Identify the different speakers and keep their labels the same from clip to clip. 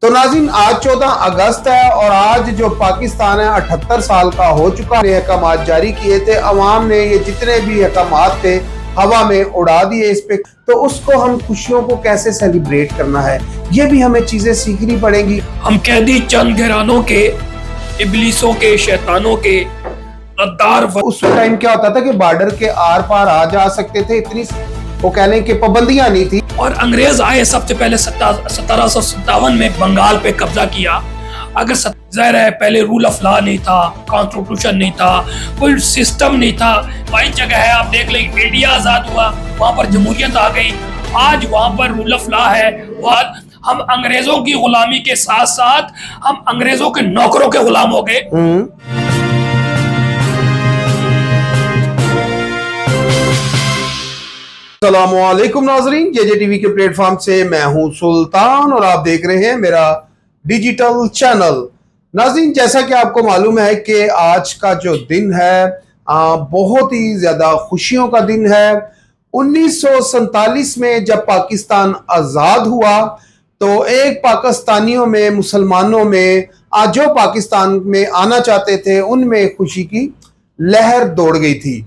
Speaker 1: तो नाज़रीन, आज 14 अगस्त है और आज जो पाकिस्तान है 78 साल का हो चुका है। अहकाम जारी किए थे अवाम ने, ये जितने भी अहकाम थे हवा में उड़ा दिए इस पे। तो उसको हम खुशियों को कैसे सेलिब्रेट करना है, ये भी हमें चीजें सीखनी पड़ेंगी।
Speaker 2: हम कैदी चंद घरानों के, इबलीसों के, शैतानों के गद्दार।
Speaker 1: उस टाइम क्या होता था कि बॉर्डर के आर पार आ जा सकते थे, इतनी वो कह लें कि पाबंदियां नहीं थी।
Speaker 2: और अंग्रेज आए सबसे पहले 1757 में बंगाल पे कब्जा किया। अगर ज़ाहिर है पहले रूल ऑफ लॉ नहीं था, कॉन्स्टिट्यूशन नहीं था, कोई सिस्टम नहीं था। वही जगह है, आप देख लें, इंडिया आज़ाद हुआ, वहाँ पर जमहूरियत आ गई, आज वहाँ पर रूल ऑफ लॉ है। वह हम अंग्रेजों की गुलामी के साथ साथ हम अंग्रेजों के नौकरों के गुलाम हो गए।
Speaker 1: अस्सलामुअलैकुम नाजरीन, जेजे टीवी के प्लेटफॉर्म से मैं हूं सुल्तान और आप देख रहे हैं मेरा डिजिटल चैनल। नाजरीन, जैसा कि आपको मालूम है कि आज का जो दिन है बहुत ही ज्यादा खुशियों का दिन है। 1947 में जब पाकिस्तान आजाद हुआ तो एक पाकिस्तानियों में, मुसलमानों में, जो पाकिस्तान में आना चाहते थे उनमें खुशी की लहर दौड़ गई थी।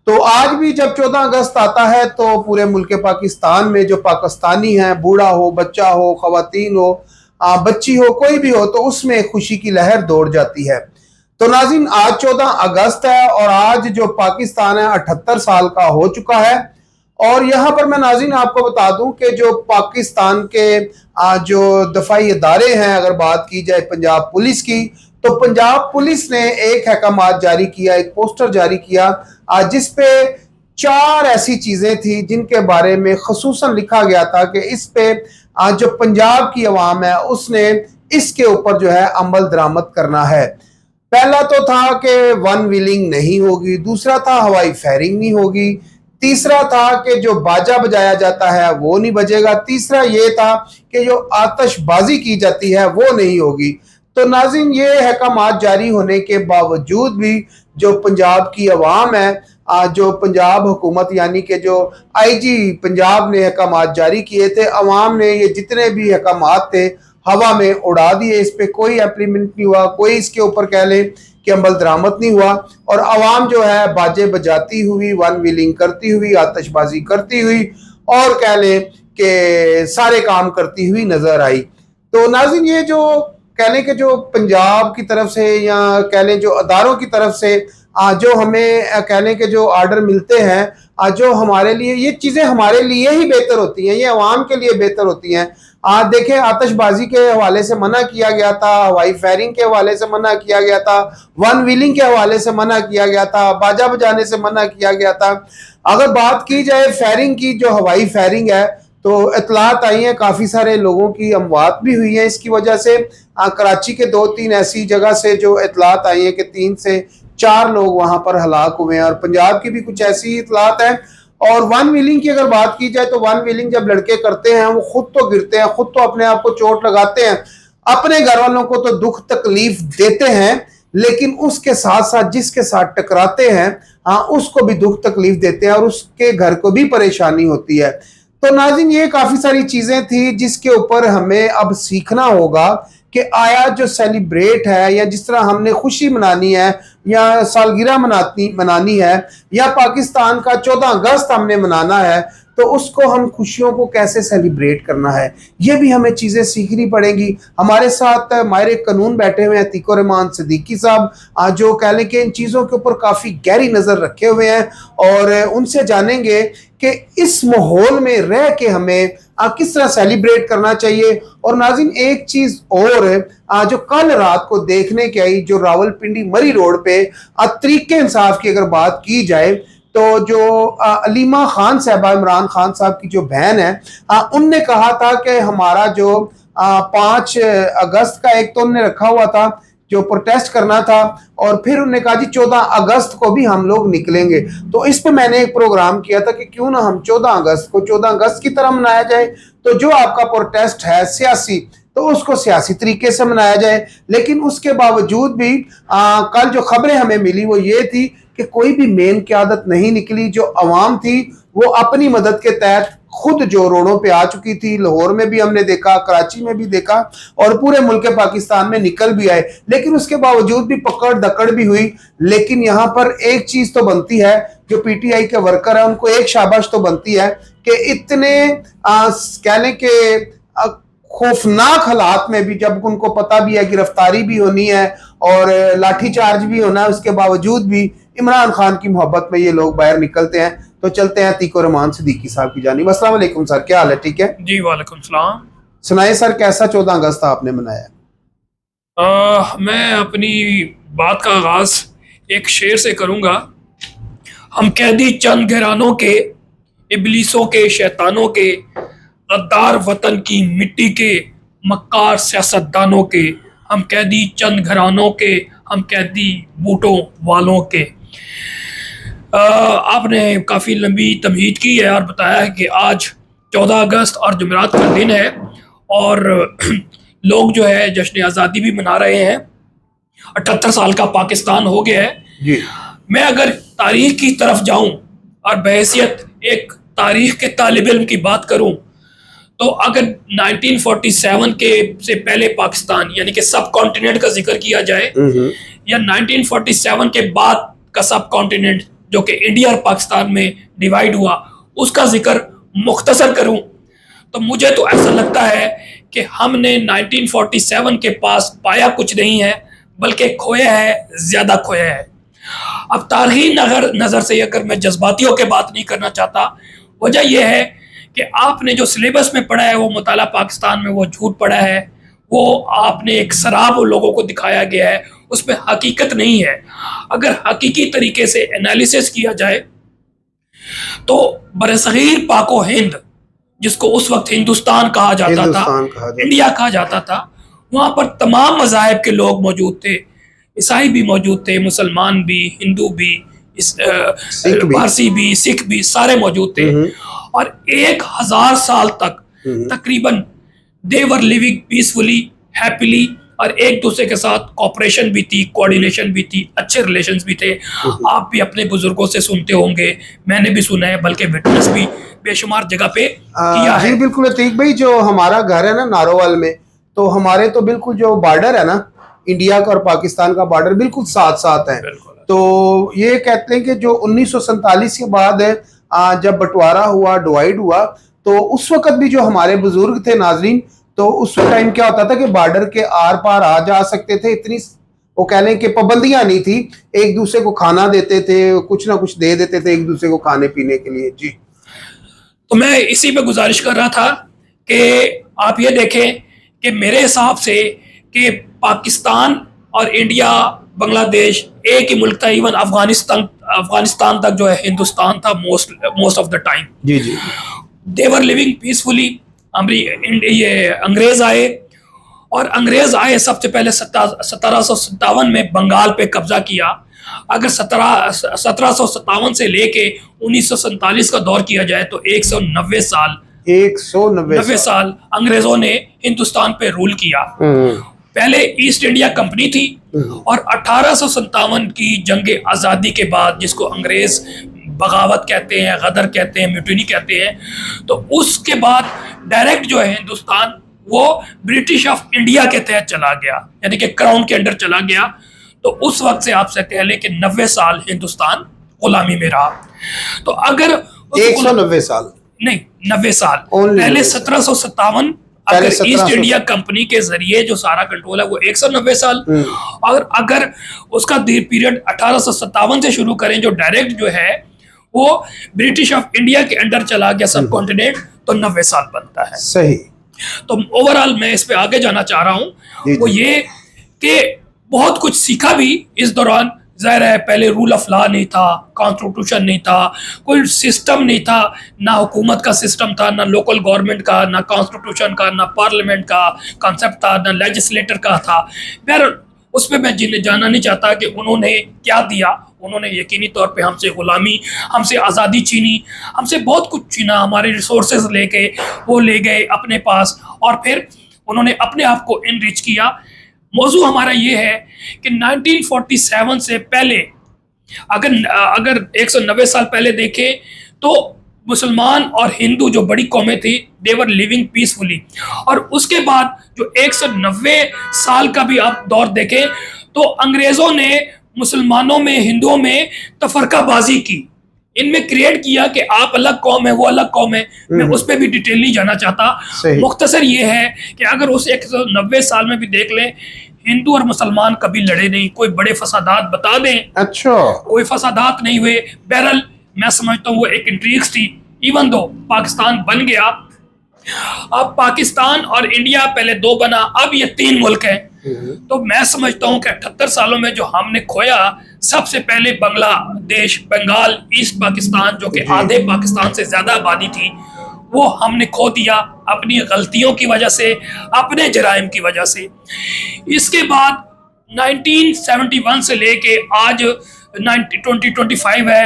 Speaker 1: तो आज भी जब 14 अगस्त आता है तो पूरे मुल्क पाकिस्तान में जो पाकिस्तानी हैं, बूढ़ा हो, बच्चा हो, खवातीन हो, बच्ची हो, कोई भी हो, तो उसमें खुशी की लहर दौड़ जाती है। तो नाज़रीन, आज 14 अगस्त है और आज जो पाकिस्तान है 78 साल का हो चुका है। और यहाँ पर मैं नाज़रीन आपको बता दूं कि जो पाकिस्तान के जो दफाई इदारे हैं, अगर बात की जाए पंजाब पुलिस की, तो पंजाब पुलिस ने एक अहकाम जारी किया, एक पोस्टर जारी किया जिस पे 4 ऐसी चीजें थी जिनके बारे में खसूसन लिखा गया था कि इस पे जो पंजाब की अवाम है उसने इसके ऊपर जो है अमल दरामद करना है। पहला तो था कि वन व्हीलिंग नहीं होगी, दूसरा था हवाई फायरिंग नहीं होगी, तीसरा था कि जो बाजा बजाया जाता है वो नहीं बजेगा, तीसरा ये था कि जो आतिशबाजी की जाती है वो नहीं होगी। तो नाज़रीन, ये अहकाम जारी होने के बावजूद भी जो पंजाब की अवाम है, जो पंजाब हुकूमत यानी कि जो आईजी पंजाब ने अहकाम जारी किए थे, अवाम ने ये जितने भी अहकाम थे हवा में उड़ा दिए। इस पे कोई इम्प्लीमेंट नहीं हुआ, कोई इसके ऊपर कह ले कि अमल दरामद नहीं हुआ। और अवाम जो है बाजे बजाती हुई, वन व्हीलिंग करती हुई, आतिशबाजी करती हुई और कह ले कि सारे काम करती हुई नजर आई। तो नाज़रीन, ये जो कह लें कि जो पंजाब की तरफ से या कह लें जो अदारों की तरफ से जो हमें कह लें कि जो आर्डर मिलते हैं, जो हमारे लिए ये चीज़ें हमारे लिए ही बेहतर होती हैं, ये अवाम के लिए बेहतर होती हैं। देखें, आतिशबाजी के हवाले से मना किया गया था, हवाई फायरिंग के हवाले से मना किया गया था, वन व्हीलिंग के हवाले से मना किया गया था, बाजा बजाने से मना किया गया था। अगर बात की जाए फायरिंग की, जो हवाई फायरिंग है, तो इतलात आई हैं काफ़ी सारे लोगों की अमवात भी हुई है इसकी वजह से। कराची के 2-3 ऐसी जगह से जो इतलात आई है कि 3 से 4 लोग वहां पर हलाक हुए हैं, और पंजाब की भी कुछ ऐसी इतलात है। और वन व्हीलिंग की अगर बात की जाए तो वन व्हीलिंग जब लड़के करते हैं वो खुद तो गिरते हैं, खुद तो अपने आप को चोट लगाते हैं, अपने घर वालों को तो दुख तकलीफ देते हैं, लेकिन उसके साथ साथ जिसके साथ टकराते हैं उसको भी दुख तकलीफ देते हैं और उसके घर को भी परेशानी होती है। तो नाज़रीन, ये काफ़ी सारी चीज़ें थी जिसके ऊपर हमें अब सीखना होगा कि आया जो सेलिब्रेट है या जिस तरह हमने खुशी मनानी है या सालगिरह मनानी है या पाकिस्तान का 14 अगस्त हमने मनाना है, तो उसको हम खुशियों को कैसे सेलिब्रेट करना है, ये भी हमें चीज़ें सीखनी पड़ेंगी। हमारे साथ माहिर कानून बैठे हुए हैं तीको रहमान सिद्दीकी साहब, जो कह लें कि इन चीज़ों के ऊपर काफ़ी गहरी नज़र रखे हुए हैं और उनसे जानेंगे कि इस माहौल में रह के हमें किस तरह सेलिब्रेट करना चाहिए। और नाज़रीन, एक चीज़ और जो कल रात को देखने के आई, जो रावलपिंडी मरी रोड पे तरीके इंसाफ की अगर बात की जाए तो जो अलीमा खान साहबा, इमरान खान साहब की जो बहन है, उनने कहा था कि हमारा जो 5 अगस्त का एक तो उन्होंने रखा हुआ था जो प्रोटेस्ट करना था, और फिर उन्होंने कहा जी 14 अगस्त को भी हम लोग निकलेंगे। तो इस पे मैंने एक प्रोग्राम किया था कि क्यों ना हम 14 अगस्त को 14 अगस्त की तरह मनाया जाए। तो जो आपका प्रोटेस्ट है सियासी, तो उसको सियासी तरीके से मनाया जाए। लेकिन उसके बावजूद भी कल जो खबरें हमें मिली वो ये थी कि कोई भी मेन क़यादत नहीं निकली, जो अवाम थी वो अपनी मदद के तहत खुद जो रोडों पे आ चुकी थी। लाहौर में भी हमने देखा, कराची में भी देखा और पूरे मुल्क पाकिस्तान में निकल भी आए, लेकिन उसके बावजूद भी पकड़ दकड़ भी हुई। लेकिन यहाँ पर एक चीज तो बनती है, जो पीटीआई के वर्कर है उनको एक शाबाश तो बनती है कि इतने कह लें कि खौफनाक हालात में भी, जब उनको पता भी है गिरफ्तारी भी होनी है और लाठीचार्ज भी होना है, उसके बावजूद भी इमरान खान की मोहब्बत में ये लोग बाहर निकलते हैं। तो चलते हैं तीको रहमान सिद्दीकी साहब की जानिब। अस्सलाम वालेकुम सर, क्या हाल है? ठीक है
Speaker 2: जी, वालेकुम सलाम।
Speaker 1: सुनाए सर, कैसा 14 अगस्त आपने मनाया?
Speaker 2: मैं अपनी बात का आगाज एक शेर से करूंगा। हम कैदी चंद घरानों के, इबलीसों के, शैतानों के, गद्दार वतन की मिट्टी के, मक्कार सियासतदानों के। हम कैदी चंद घरानों के, हम कैदी बूटों वालों के। आपने काफ़ी लंबी तमहीद की है और बताया है कि आज 14 अगस्त और जुमेरात का दिन है और लोग जो है जश्न आज़ादी भी मना रहे हैं। 78 साल का पाकिस्तान हो गया है
Speaker 1: जी।
Speaker 2: मैं अगर तारीख की तरफ जाऊं और बहैसियत एक तारीख के तालिब इल्म की बात करूं, तो अगर 1947 के से पहले पाकिस्तान यानी कि सब कॉन्टिनेंट का जिक्र किया जाए, या 1947 के बाद का सब कॉन्टिनेंट जो कि इंडिया और पाकिस्तान में डिवाइड हुआ, उसका जिक्र मुख्तसर करूं, तो मुझे तो ऐसा लगता है कि हमने 1947 के पास पाया कुछ नहीं है, बल्कि खोया है, ज़्यादा खोया है। अब तारीखी नज़र से अगर मैं जज्बातियों के बात नहीं करना चाहता, वजह यह है कि आपने जो सिलेबस में पढ़ा है वो मुताला पाकिस्तान में वो झूठ पढ़ा है, वो आपने एक शराब लोगों को दिखाया गया है, उसमें हकीकत नहीं है। अगर हकीकी तरीके से एनालिसिस किया जाए तो बरसगीर पाको हिंद, जिसको उस वक्त हिंदुस्तान कहा जाता था, इंडिया कहा जाता था, वहाँ पर तमाम मज़ाहिब के लोग मौजूद थे। ईसाई भी मौजूद थे, मुसलमान भी, हिंदू भी, पारसी भी, सिख भी, सारे मौजूद थे। और 1000 साल तक तकरीबन दे वर लिविंग पीसफुली, हैप्पीली, और एक दूसरे के साथ कोऑपरेशन भी थी, कोऑर्डिनेशन भी थी, अच्छे रिलेशंस भी थे। आप भी अपने बुजुर्गों से सुनते होंगे, मैंने भी सुना है, बल्कि विटनेस भी बेशुमार जगह पे किया है।
Speaker 1: जी बिल्कुल अतीक भाई, जो हमारा घर है ना नारोवाल में, तो हमारे तो बिल्कुल जो बॉर्डर है ना इंडिया का और पाकिस्तान का बॉर्डर बिल्कुल साथ साथ है। तो ये कहते हैं कि जो 1947 के बाद जब बंटवारा हुआ, डिवाइड हुआ, तो उस वक्त भी जो हमारे बुजुर्ग थे नाजरीन, तो उस टाइम क्या होता था कि बॉर्डर के आर पार आ जा सकते थे, इतनी वो कह लें कि पाबंदियां नहीं थी। एक दूसरे को खाना देते थे, कुछ ना कुछ दे देते थे एक दूसरे को खाने पीने के लिए। जी,
Speaker 2: तो मैं इसी पे गुजारिश कर रहा था कि आप ये देखें कि मेरे हिसाब से कि पाकिस्तान और इंडिया, बांग्लादेश एक ही मुल्क था। इवन अफगानिस्तान तक जो है हिंदुस्तान था मोस्ट ऑफ द टाइम।
Speaker 1: जी जी,
Speaker 2: दे वर लिविंग पीसफुली। ये अंग्रेज आए, और अंग्रेज आए सबसे पहले 1757 में बंगाल पे कब्जा किया। अगर 1757 से लेके 1947 का दौर किया जाए तो 190 साल अंग्रेजों ने हिंदुस्तान पे रूल किया। पहले ईस्ट इंडिया कंपनी थी, और 1857 की जंग आज़ादी के बाद, जिसको अंग्रेज बगावत कहते हैं, गदर कहते हैं, म्यूटिनी कहते हैं, तो उसके बाद डायरेक्ट जो है हिंदुस्तान वो ब्रिटिश ऑफ इंडिया के तहत चला गया, यानी कि क्राउन के अंडर चला गया। तो उस वक्त से आपसे कह लें कि 90 साल हिंदुस्तान गुलामी में रहा। तो अगर
Speaker 1: 190 साल
Speaker 2: नहीं, 90 साल पहले 1757 अगर ईस्ट इंडिया कंपनी के जरिए जो सारा कंट्रोल है वो 190 साल, और अगर उसका पीरियड 1857 से शुरू करें जो डायरेक्ट जो है वो ब्रिटिश ऑफ इंडिया के अंडर चला गया सब कॉन्टिनेंट, तो 90 साल बनता है।
Speaker 1: सही।
Speaker 2: तो ओवरऑल मैं इस पे आगे जाना चाह रहा हूँ वो ये कि बहुत कुछ सीखा भी इस दौरान। जाहिर है पहले रूल ऑफ लॉ नहीं था, कॉन्स्टिट्यूशन नहीं था, कोई सिस्टम नहीं था, ना हुकूमत का सिस्टम था, ना लोकल गवर्नमेंट का, ना कॉन्स्टिट्यूशन का, ना पार्लियामेंट का कॉन्सेप्ट था, ना लेजिस्लेटर का था। बहरहाल उस पर मैं जाना नहीं चाहता कि उन्होंने क्या दिया। उन्होंने यकीनी तौर पे हमसे गुलामी, हमसे आज़ादी छीनी, हमसे बहुत कुछ छीना, हमारे रिसोर्सेज लेके वो ले गए अपने पास, और फिर उन्होंने अपने आप को इनरिच किया। मौजू हमारा ये है कि 1947 से पहले अगर 190 साल पहले देखें तो मुसलमान और हिंदू जो बड़ी कौमें थी, देवर लिविंग पीसफुली। और उसके बाद जो 190 साल का भी आप दौर देखें तो अंग्रेजों ने मुसलमानों में, हिंदुओं में तफरकाबाजी की, इनमें क्रिएट किया कि आप अलग कौम है, वो अलग कौम है। मैं उस पर भी डिटेल नहीं जाना चाहता। मुख्तसर ये है कि अगर उस 190 साल में भी देख लें, हिंदू और मुसलमान कभी लड़े नहीं, कोई बड़े फसादात बता दें,
Speaker 1: अच्छा,
Speaker 2: कोई फसादात नहीं हुए। बहरहाल मैं समझता हूँ वो एक इंट्रीग्स थी। इवन दो पाकिस्तान बन गया, अब पाकिस्तान और इंडिया पहले दो बना, अब ये 3 मुल्क हैं। तो मैं समझता हूँ कि 78 सालों में जो हमने खोया, सबसे पहले बांग्लादेश, बंगाल, ईस्ट पाकिस्तान, जो कि आधे पाकिस्तान से ज्यादा आबादी थी, वो हमने खो दिया अपनी गलतियों की वजह से, अपने जराइम की वजह से। इसके बाद 1971 से लेके आज 2025 है,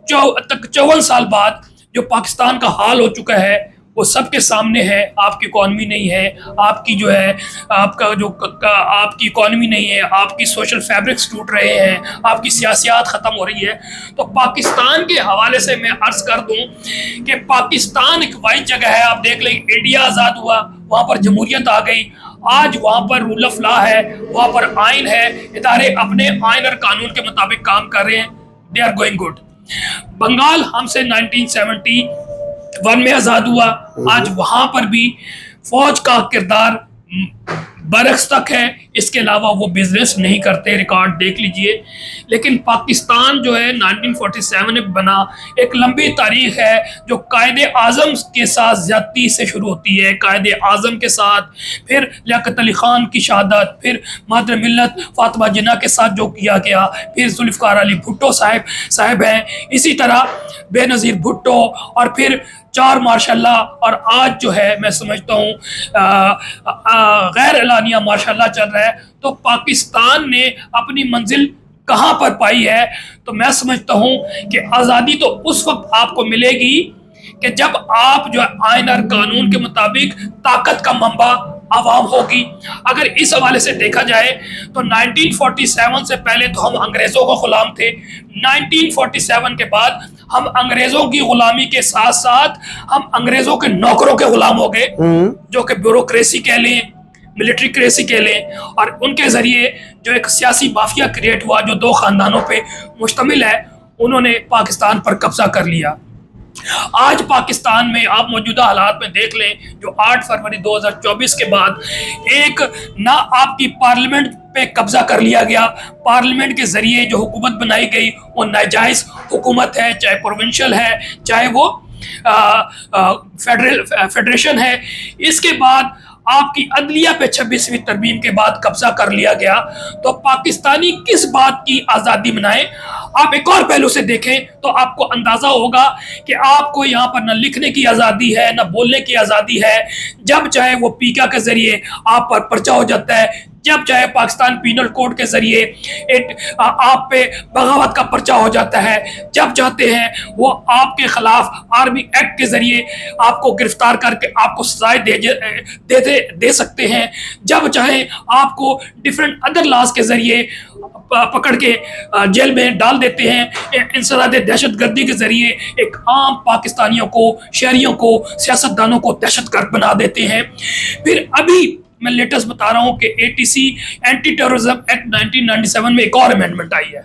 Speaker 2: 54 साल बाद जो पाकिस्तान का हाल हो चुका है वो सबके सामने है। आपकी इकॉनमी नहीं है, आपकी जो है आपकी इकॉनमी नहीं है, आपकी सोशल फैब्रिक्स टूट रहे हैं, आपकी सियासियात ख़त्म हो रही है। तो पाकिस्तान के हवाले से मैं अर्ज कर दूं कि पाकिस्तान एक वाइड जगह है। आप देख लें, इंडिया आज़ाद हुआ, वहाँ पर जमहूरियत आ गई, आज वहाँ पर रूल ऑफ लॉ है, वहाँ पर आइन है, इदारे अपने आइन और कानून के मुताबिक काम कर रहे हैं, they are going good. Bengal हमसे 1971 में आज़ाद हुआ, आज वहाँ पर भी फौज का किरदार बरक्स तक है, इसके अलावा वो बिजनेस नहीं करते, रिकॉर्ड देख लीजिए। लेकिन पाकिस्तान जो है 1947 में बना, एक लंबी तारीख है जो कायदे आज़म के साथ ज़्यादती से शुरू होती है। कायदे आज़म के साथ, फिर लियाकत अली ख़ान की शहादत, फिर मादर मिल्लत फातिमा जिन्ना के साथ जो किया गया, फिर जुल्फ़िकार अली भुट्टो साहब हैं, इसी तरह बेनज़ीर भुट्टो, और फिर 4 मार्शाल्लाह। और आज जो है मैं समझता हूँ गैर एलानिया मार्शाल्लाह चल रहा है। तो पाकिस्तान ने अपनी मंजिल कहाँ पर पाई है? तो मैं समझता हूँ कि आज़ादी तो उस वक्त आपको मिलेगी कि जब आप जो आइन और कानून के मुताबिक ताकत का मंबा आवाम होगी। अगर इस हवाले से देखा जाए तो 1947 से पहले तो हम अंग्रेज़ों का गुलाम थे, 1947 के बाद हम अंग्रेज़ों की गुलामी के साथ साथ हम अंग्रेज़ों के नौकरों के गुलाम हो गए, जो कि ब्यूरोक्रेसी कह लें, मिलिट्री क्रेसी कह लें, और उनके ज़रिए जो एक सियासी माफिया क्रिएट हुआ जो 2 ख़ानदानों पे मुश्तमिल है, उन्होंने पाकिस्तान पर कब्जा कर लिया। आज पाकिस्तान में आप मौजूदा हालात में देख लें, जो 8 फरवरी 2024 के बाद एक ना आपकी पार्लियामेंट पे कब्जा कर लिया गया, पार्लियामेंट के जरिए जो हुकूमत बनाई गई वो नाजायज हुकूमत है, चाहे प्रोविंशियल है, चाहे वो फेडरेशन है। इसके बाद आपकी अदलिया पे 26वीं तरमीम के बाद कब्जा कर लिया गया। तो पाकिस्तानी किस बात की आज़ादी मनाए? आप एक और पहलू से देखें तो आपको अंदाजा होगा कि आपको यहाँ पर न लिखने की आज़ादी है, न बोलने की आज़ादी है। जब चाहे वो पीका के जरिए आप पर पर्चा हो जाता है, जब चाहे पाकिस्तान पीनल कोड के जरिए आप पे बगावत का पर्चा हो जाता है, जब चाहते हैं वो आपके खिलाफ आर्मी एक्ट के जरिए आपको गिरफ्तार करके आपको सजाएं दे सकते हैं, जब चाहे आपको डिफरेंट अदर लॉज के जरिए पकड़ के जेल में डाल देते हैं। इंसदाद दहशतगर्दी के जरिए एक आम पाकिस्तानियों को, शहरियों को, सियासतदानों को दहशतगर्द बना देते हैं। फिर अभी मैं लेटेस्ट बता रहा हूं कि एटीसी, एंटी टेररिज्म एक्ट 1997 में एक और अमेंडमेंट आई है,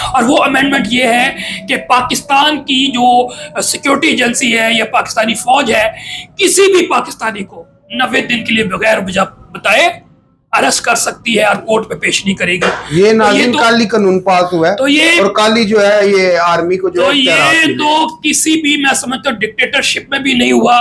Speaker 2: और वो अमेंडमेंट ये है कि पाकिस्तान की जो सिक्योरिटी एजेंसी है या पाकिस्तानी फौज है, किसी भी पाकिस्तानी को 90 दिन के लिए बगैर वजह बताए अरेस्ट कर सकती है और कोर्ट पे पेश नहीं करेगी।
Speaker 1: ये नाज़िम काली कानून पास हुआ है,
Speaker 2: तो ये
Speaker 1: और काली जो है ये आर्मी को जो
Speaker 2: तो ये तो किसी भी, मैं समझता हूँ, डिक्टेटरशिप में भी नहीं हुआ,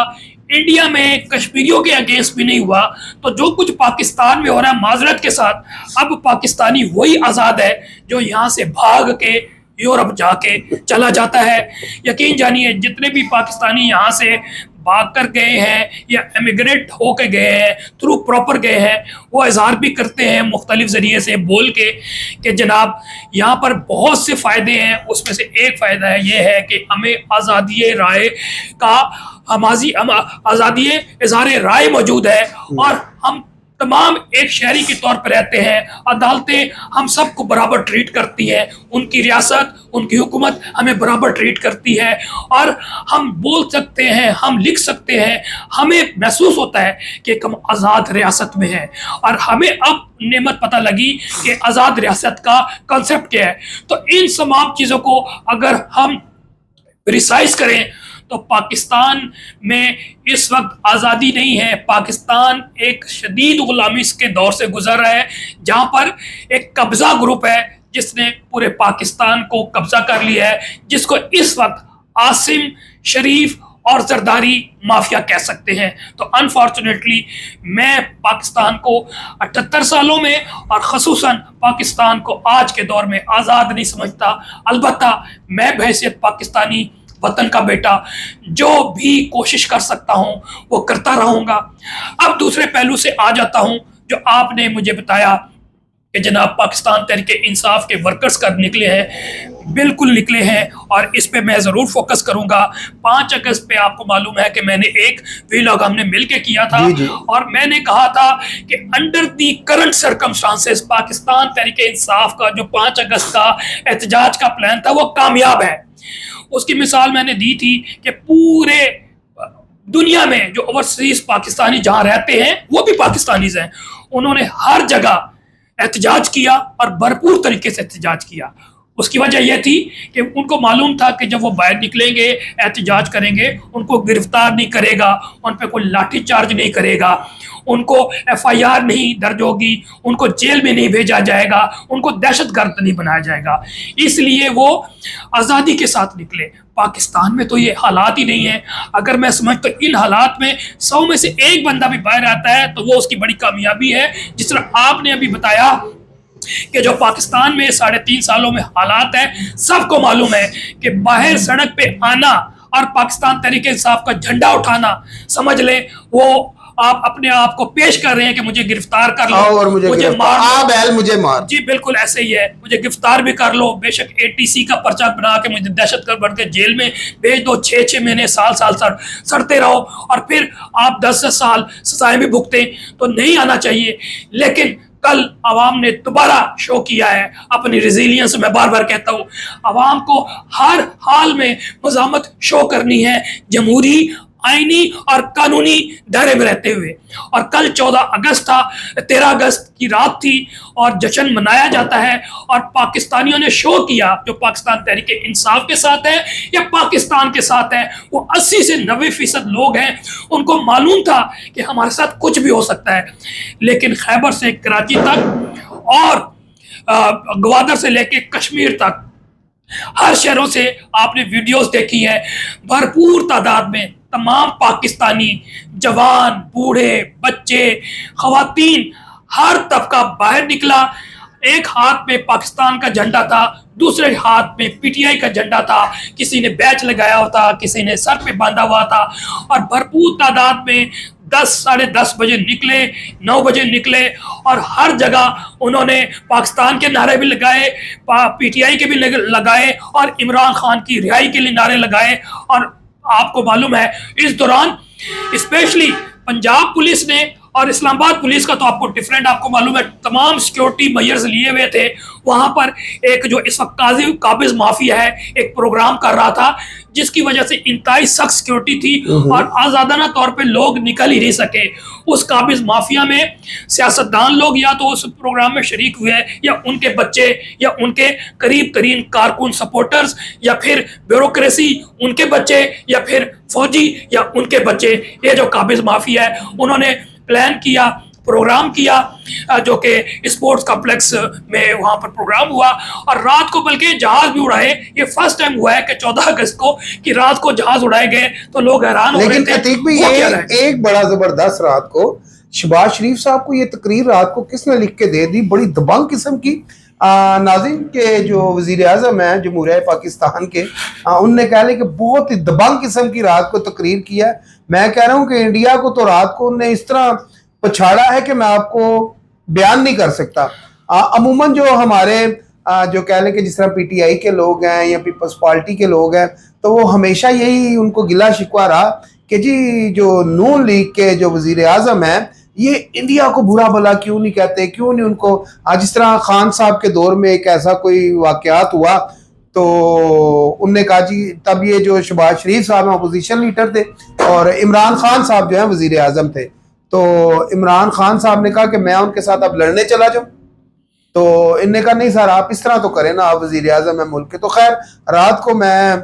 Speaker 2: इंडिया में कश्मीरियों के अगेंस्ट भी नहीं हुआ। तो जो कुछ पाकिस्तान में हो रहा है, माजरत के साथ, अब पाकिस्तानी वही आज़ाद है जो यहाँ से भाग के यूरोप जाके चला जाता है। यकीन जानिए, जितने भी पाकिस्तानी यहाँ से भाग कर गए हैं या एमिग्रेट होकर गए हैं, थ्रू प्रॉपर गए हैं, वो इजहार भी करते हैं मुख्तलिफ ज़रिए से बोल के कि जनाब यहाँ पर बहुत से फ़ायदे हैं। उसमें से एक फ़ायदा है ये है कि हमें आज़ादी राय का आज़ादी इज़हार राय मौजूद है, और हम तमाम एक शहरी के तौर पर रहते हैं। अदालतें हम सबको बराबर ट्रीट करती है, उनकी रियासत, उनकी हुकूमत हमें बराबर ट्रीट करती है, और हम बोल सकते हैं, हम लिख सकते हैं, हमें महसूस होता है कि हम आज़ाद रियासत में हैं। और हमें अब नेमत पता लगी कि आज़ाद रियासत का कॉन्सेप्ट क्या है। तो इन तमाम चीज़ों को अगर हम रिसाइज करें तो पाकिस्तान में इस वक्त आज़ादी नहीं है। पाकिस्तान एक शदीद गुलामी के दौर से गुजर रहा है, जहाँ पर एक कब्ज़ा ग्रुप है जिसने पूरे पाकिस्तान को कब्ज़ा कर लिया है, जिसको इस वक्त आसिम, शरीफ और जरदारी माफिया कह सकते हैं। तो अनफॉर्चुनेटली मैं पाकिस्तान को 78 सालों में और ख़ुसूसन पाकिस्तान को आज के दौर में आज़ाद नहीं समझता। अलबत्ता मैं बहैसियत पाकिस्तानी वतन का बेटा जो भी कोशिश कर सकता हूं वो करता रहूंगा। अब दूसरे पहलू से आ जाता हूं जो आपने मुझे बताया कि जनाब पाकिस्तान तहरीके इंसाफ के वर्कर्स कब निकले हैं। बिल्कुल निकले हैं, और इस पे मैं ज़रूर फोकस करूंगा। 5 अगस्त पे आपको मालूम है कि मैंने एक व्लॉग हमने मिलके किया था, और मैंने कहा था कि under the current circumstances Pakistan Tehreek-e Insaf का जो 5 अगस्त का एहतजाज का प्लान था वो कामयाब है। उसकी मिसाल मैंने दी थी कि पूरे दुनिया में जो ओवरसीज पाकिस्तानी जहां रहते हैं वो भी पाकिस्तानीज हैं, उन्होंने हर जगह एहतजाज किया और भरपूर तरीके से एहतजाज किया। उसकी वजह यह थी कि उनको मालूम था कि जब वो बाहर निकलेंगे, एहतजाज करेंगे, उनको गिरफ्तार नहीं करेगा, उन पर कोई लाठी चार्ज नहीं करेगा, उनको FIR नहीं दर्ज होगी, उनको जेल में नहीं भेजा जाएगा, उनको दहशतगर्द नहीं बनाया जाएगा। इसलिए वो आज़ादी के साथ निकले। पाकिस्तान में तो ये हालात ही नहीं है। अगर मैं समझता तो इन हालात में 100 में से 1 बंदा भी बाहर आता है तो वो उसकी बड़ी कामयाबी है। जिस तरह आपने अभी बताया कि जो पाकिस्तान में 3.5 सालों में हालात है, सबको मालूम है कि बाहर सड़क पे आना और पाकिस्तान तहरीके इंसाफ का झंडा उठाना, समझ ले वो आप अपने आप को पेश कर रहे हैं कि मुझे गिरफ्तार कर लो
Speaker 1: और मुझे मार, मुझे मार।
Speaker 2: जी बिल्कुल ऐसे ही है, मुझे गिरफ्तार भी कर लो, बेशक ATC का पर्चा बना के मुझे दहशतगर्द बन के जेल में भेज दो, 6-6 महीने साल सड़ते रहो, और फिर आप 10-10 साल सजाएं भी भुगते, तो नहीं आना चाहिए। लेकिन कल आवाम ने दोबारा शो किया है अपनी रेजिलियंस। मैं बार बार कहता हूँ आवाम को हर हाल में मज़ामत शो करनी है, जमहूरी, आईनी और कानूनी दायरे में रहते हुए। और कल 14 अगस्त था, 13 अगस्त की रात थी और जश्न मनाया जाता है, और पाकिस्तानियों ने शो किया जो पाकिस्तान तहरीके इंसाफ के साथ है या पाकिस्तान के साथ है, वो 80 से 90% लोग हैं। उनको मालूम था कि हमारे साथ कुछ भी हो सकता है, लेकिन खैबर से कराची तक और ग्वादर से लेके कश्मीर तक हर शहरों से आपने वीडियोस देखी है, भरपूर तादाद में तमाम पाकिस्तानी जवान, बूढ़े, बच्चे, खवातीन, हर तबका बाहर निकला। एक हाथ में पाकिस्तान का झंडा था, दूसरे हाथ में PTI का झंडा था, किसी ने बैच लगाया हुआ था, किसी ने सर पे बांधा हुआ था, और भरपूर तादाद में 10 साढ़े 10 बजे निकले, 9 बजे निकले, और हर जगह उन्होंने पाकिस्तान के नारे भी लगाए, PTI के भी लगाए, और इमरान खान की रिहाई के लिए नारे लगाए। और आपको मालूम है इस दौरान स्पेशली पंजाब पुलिस ने और इस्लामाबाद पुलिस का तो आपको डिफरेंट, आपको मालूम है तमाम सिक्योरिटी मेजर्स लिए हुए थे। वहां पर एक जो इस वक्त काबिज माफिया है एक प्रोग्राम कर रहा था, जिसकी वजह से इंतहाई सख्त सिक्योरिटी थी और आजादाना तौर पे लोग निकल ही नहीं सके। उस काबिज माफिया में सियासतदान लोग या तो उस प्रोग्राम में शरीक हुए या उनके बच्चे या उनके करीब तरीन कारकुन सपोर्टर्स या फिर ब्यूरोक्रेसी उनके बच्चे या फिर फौजी या उनके बच्चे। ये जो काबिज माफिया है उन्होंने प्लान किया, प्रोग्राम किया, जो कि स्पोर्ट्स कॉम्प्लेक्स में वहां पर प्रोग्राम हुआ, और रात को बल्कि जहाज भी उड़ाए। ये फर्स्ट टाइम हुआ है कि 14 अगस्त को कि रात को जहाज उड़ाए गए, तो लोग हैरान हो रहे थे।
Speaker 1: लेकिन अतीक भी एक बड़ा जबरदस्त रात को शहबाज शरीफ साहब को ये तकरीर रात को किसने लिख के दे दी, बड़ी दबंग किस्म की। नाज़रीन के जो वज़ीर आज़म हैं जमहूरिया पाकिस्तान के, उनने कह लिया कि बहुत ही दबंग किस्म की रात को तकरीर किया है। मैं कह रहा हूँ कि इंडिया को तो रात को उन्होंने इस तरह पछाड़ा है कि मैं आपको बयान नहीं कर सकता। अमूमन जो हमारे जो कह लें कि जिस तरह PTI के लोग हैं या पीपल्स पार्टी के लोग हैं, तो वो हमेशा यही उनको गिला शिकवा रहा कि जी जो नून लीग के जो वज़ीर आज़म हैं ये इंडिया को बुरा भला क्यों नहीं कहते, क्यों नहीं उनको। आज जिस तरह खान साहब के दौर में एक ऐसा कोई वाकयात हुआ तो उनने कहा जी, तब ये जो शहबाज शरीफ साहब हैं अपोजिशन लीडर थे और इमरान खान साहब जो है वजीर आजम थे, तो इमरान खान साहब ने कहा कि मैं उनके साथ अब लड़ने चला जाऊं। तो इनने कहा नहीं सर, आप इस तरह तो करें ना, आप वजीर आजम है मुल्क के। तो खैर रात को मैं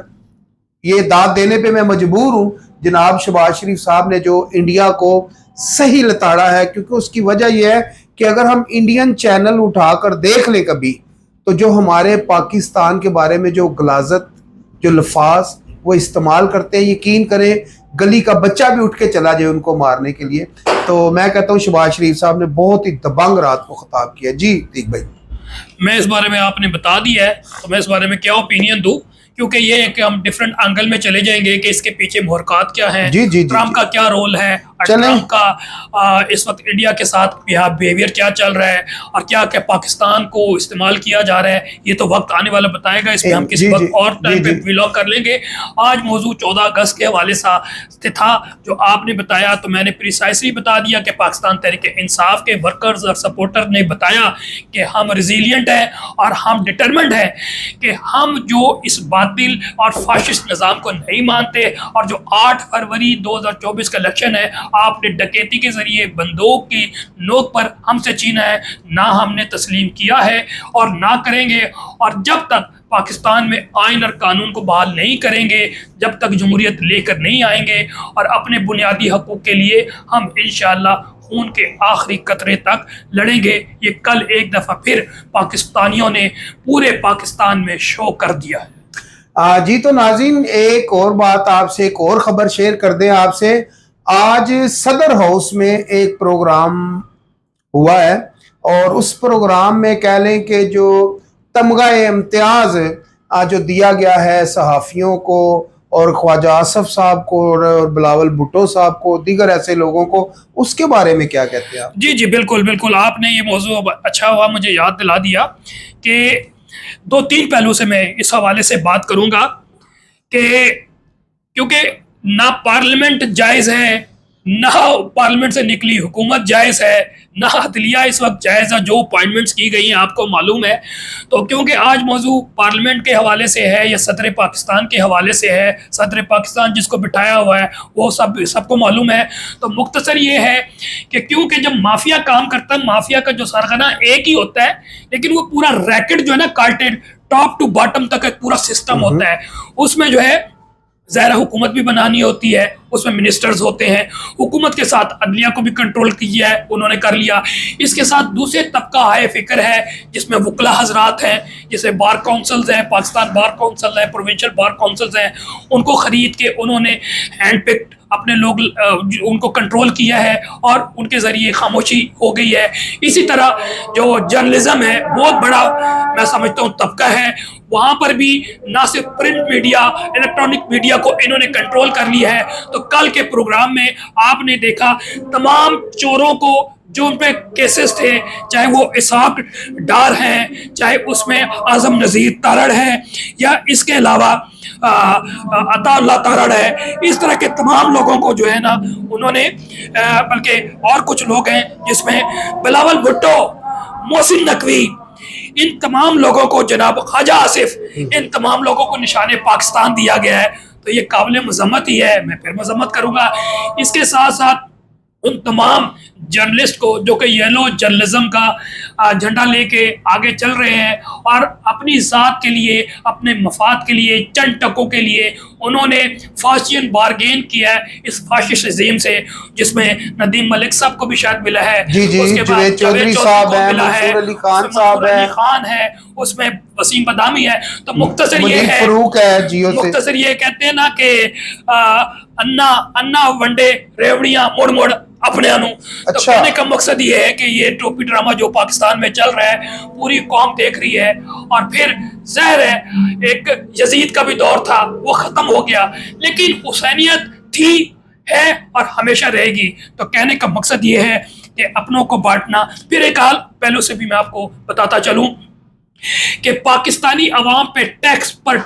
Speaker 1: ये दाद देने पे मैं मजबूर हूँ, जनाब शहबाज शरीफ साहब ने जो इंडिया को सही लताड़ा है, क्योंकि उसकी वजह यह है कि अगर हम इंडियन चैनल उठाकर देख लें कभी, तो जो हमारे पाकिस्तान के बारे में जो गलाजत, जो लफाज वो इस्तेमाल करते हैं, यकीन करें गली का बच्चा भी उठ के चला जाए उनको मारने के लिए। तो मैं कहता हूँ शहबाज शरीफ साहब ने बहुत ही दबंग रात को खिताब किया। जी ठीक भाई,
Speaker 2: मैं इस बारे में आपने बता दिया है तो मैं इस बारे में क्या ओपिनियन दूं, क्योंकि ये है कि हम डिफरेंट एंगल में चले जाएंगे कि इसके पीछे मुहरकात क्या है,
Speaker 1: जी जी
Speaker 2: ट्रम्प का क्या रोल है, और ट्रम्प का इस वक्त इंडिया के साथ बिहेवियर क्या चल रहा है और क्या क्या पाकिस्तान को इस्तेमाल किया जा रहा है, ये तो वक्त आने वाला बताएगा। इसमें हम किसी वक्त और टाइम पे व्लॉग कर लेंगे। आज मौजूद 14 अगस्त के हवाले से था जो आपने बताया, तो मैंने प्रिसाइसली बता दिया कि पाकिस्तान तहरीक इंसाफ के वर्कर्स और सपोर्टर ने बताया कि हम रिजिलियंट हैं और हम डिटरमेंट हैं कि हम जो इस बातिल और फाशिस्ट निज़ाम को नहीं मानते, और जो 8 फरवरी 2024 का इलेक्शन है आपने डकैती के जरिए बंदूक की नोक पर हमसे छीना है, ना हमने तस्लीम किया है और ना करेंगे। और जब तक पाकिस्तान में आइन और कानून को बहाल नहीं करेंगे, जब तक जमहूरियत लेकर नहीं आएंगे और अपने बुनियादी हकूक़ के लिए हम इंशाअल्लाह खून के आखिरी कतरे तक लड़ेंगे। ये कल एक दफ़ा फिर पाकिस्तानियों ने पूरे पाकिस्तान में शो कर दिया है।
Speaker 1: जी तो नाज़रीन, एक और बात आपसे, एक और ख़बर शेयर कर दें आपसे। आज सदर हाउस में एक प्रोग्राम हुआ है और उस प्रोग्राम में कह लें कि जो तमगा इम्तियाज़ जो दिया गया है सहाफ़ियों को और ख्वाजा आसफ साहब को और बिलावल भुट्टो साहब को, दीगर ऐसे लोगों को, उसके बारे में क्या कहते हैं आप?
Speaker 2: जी जी बिल्कुल बिल्कुल, आपने ये मौजू अच्छा हुआ मुझे याद दिला दिया कि 2-3 पहलू से मैं इस हवाले से बात करूंगा कि क्योंकि ना पार्लियामेंट जायज़ है, ना पार्लियामेंट से निकली हुकूमत जायज़ है, ना अदलिया इस वक्त जायज़ है जो अपॉइंटमेंट्स की गई हैं आपको मालूम है। तो क्योंकि आज मौजू पार्लियामेंट के हवाले से है या सदर पाकिस्तान के हवाले से है, सदर पाकिस्तान जिसको बिठाया हुआ है वो सबको मालूम है। तो मुख्तसर ये है कि क्योंकि जब माफिया काम करता है, माफिया का जो सरगना एक ही होता है, लेकिन वो पूरा रैकेट जो है ना कार्टेड टॉप टू बॉटम तक एक पूरा सिस्टम होता है। उसमें जो है ज़ाहिर हुकूमत भी बनानी होती है, उसमें मिनिस्टर्स होते हैं, हुकूमत के साथ अदलिया को भी कंट्रोल किया है, उन्होंने कर लिया। इसके साथ दूसरे तबका हाय फिक्र है जिसमें वकला हजरात हैं, जैसे बार काउंसिल्स हैं, पाकिस्तान बार काउंसिल है, प्रोविंशियल बार काउंसिल्स हैं, उनको ख़रीद के उन्होंने हैंड पिक्ड अपने लोग उनको कंट्रोल किया है और उनके ज़रिए खामोशी हो गई है। इसी तरह जो जर्नलिज्म है बहुत बड़ा मैं समझता हूँ तबका है, वहाँ पर भी ना सिर्फ प्रिंट मीडिया, इलेक्ट्रॉनिक मीडिया को इन्होंने कंट्रोल कर लिया है। तो कल के प्रोग्राम में आपने देखा तमाम चोरों को जो उन पे केसेस थे, चाहे वो इसाक डार हैं, चाहे उसमें आजम नज़ीर तारड़ है या इसके अलावा अताउल्लाह तारड़ है, इस तरह के तमाम लोगों को जो है ना उन्होंने बल्कि और कुछ लोग हैं जिसमें बिलावल भुट्टो, मोहसिन नकवी, इन तमाम लोगों को, जनाब ख्वाजा आसिफ, इन तमाम लोगों को निशाने पाकिस्तान दिया गया है। तो ये काबिल मजम्मत ही है, मैं फिर मजम्मत करूँगा। इसके साथ साथ उन तमाम जर्नलिस्ट को जो कि येलो जर्नलिज्म का झंडा लेके आगे चल रहे हैं और अपनी ज़ात के लिए, अपने मफाद के लिए, चंद टकों के लिए उन्होंने फाशियन बारगेन किया है इस फाशिस्ट रजीम से, जिसमें नदीम मलिक साहब को भी शायद मिला है,
Speaker 1: उसके बाद चौधरी साहब है, मंसूर अली खान साहब है, उसमें वसीम बदामी है। तो मुख्तसर ये है, मुख्तसर ये कहते हैं ना कि अन्ना अन्ना वंडे रेवड़ियां मोड़ मोड़ अपने अनु। तो कहने का मकसद ये है कि ये टोपी ड्रामा जो पाकिस्तान में चल रहा है पूरी कौम देख रही है, और फिर ज़ाहिर है एक यजीद का भी दौर था वो ख़त्म हो गया, लेकिन हुसैनियत थी, है और हमेशा रहेगी। तो कहने का मकसद ये है कि अपनों को बांटना। फिर एक हाल पहलू से भी मैं आपको बताता चलूँ
Speaker 2: कि पाकिस्तानी अवाम पे टैक्स पर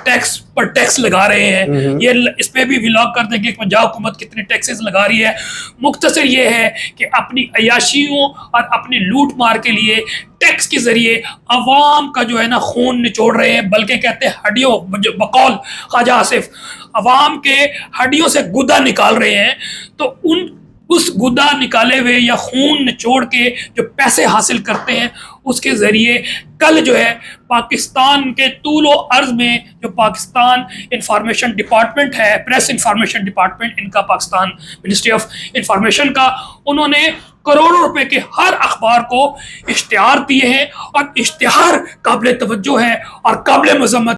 Speaker 2: टैक्स लगा रहे हैं। ये इस पे भी व्लॉग कर देंगे कि पंजाब हुकूमत कितने टैक्सेस लगा रही है। मुख्तसर ये है कि अपनी अयाशियों और अपनी लूट मार के लिए टैक्स के जरिए अवाम का जो है ना खून निचोड़ रहे हैं, बल्कि कहते हैं हड्डियों, बकौल ख्वाजा आसिफ, अवाम के हड्डियों से गुदा निकाल रहे हैं। तो उस गुदा निकाले हुए या खून निचोड़ के जो पैसे हासिल करते हैं उसके ज़रिए कल जो है पाकिस्तान के तूलो अर्ज में जो पाकिस्तान इंफॉर्मेशन डिपार्टमेंट है, प्रेस इंफॉर्मेशन डिपार्टमेंट इनका, पाकिस्तान मिनिस्ट्री ऑफ इंफॉर्मेशन का, उन्होंने करोड़ों रुपए के हर अखबार को इश्तिहार दिए हैं और इश्तिहार काबिल तवज्जो है और काबिल मज़म्मत